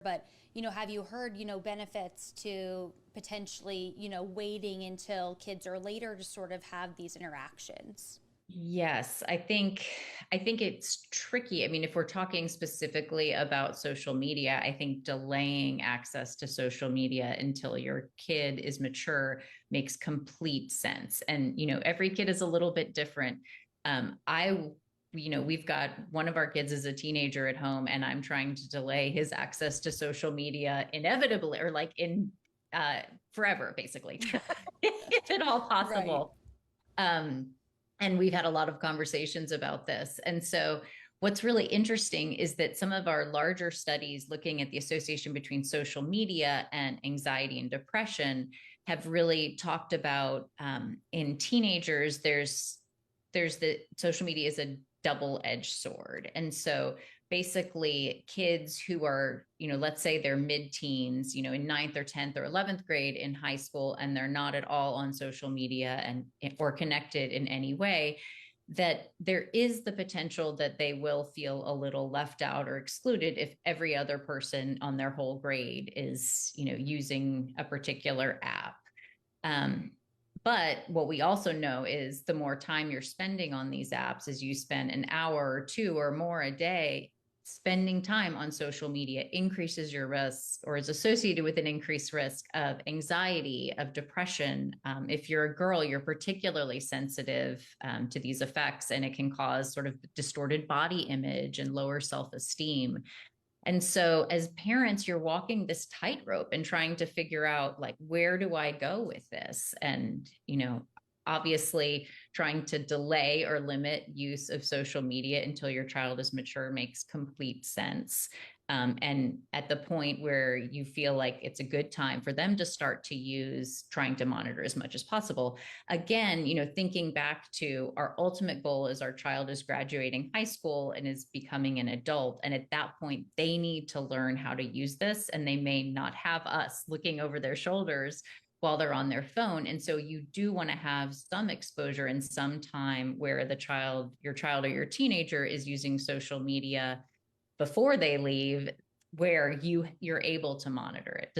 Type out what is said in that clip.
But, have you heard, benefits to potentially, waiting until kids are later to sort of have these interactions? Yes, I think it's tricky. I mean, if we're talking specifically about social media, I think delaying access to social media until your kid is mature makes complete sense. And every kid is a little bit different. I we've got one of our kids is a teenager at home, and I'm trying to delay his access to social media inevitably, or like in forever, basically, if at all Right. possible. Um, and we've had a lot of conversations about this. And so, what's really interesting is that some of our larger studies looking at the association between social media and anxiety and depression have really talked about in teenagers, there's the social media is a double-edged sword. And so basically kids who are, let's say they're mid-teens, in ninth or 10th or 11th grade in high school, and they're not at all on social media and or connected in any way, that there is the potential that they will feel a little left out or excluded if every other person on their whole grade is, using a particular app. Um, but what we also know is the more time you're spending on these apps, as you spend an hour or two or more a day, spending time on social media increases your risk or is associated with an increased risk of anxiety, of depression. If you're a girl, you're particularly sensitive to these effects, and it can cause sort of distorted body image and lower self esteem. And so as parents, you're walking this tightrope and trying to figure out, like, where do I go with this? And, obviously trying to delay or limit use of social media until your child is mature makes complete sense. And at the point where you feel like it's a good time for them to start to use, trying to monitor as much as possible. Again, thinking back to our ultimate goal is our child is graduating high school and is becoming an adult. And at that point, they need to learn how to use this, and they may not have us looking over their shoulders while they're on their phone. And so you do want to have some exposure and some time where your child or your teenager is using social media before they leave, where you're able to monitor it. Does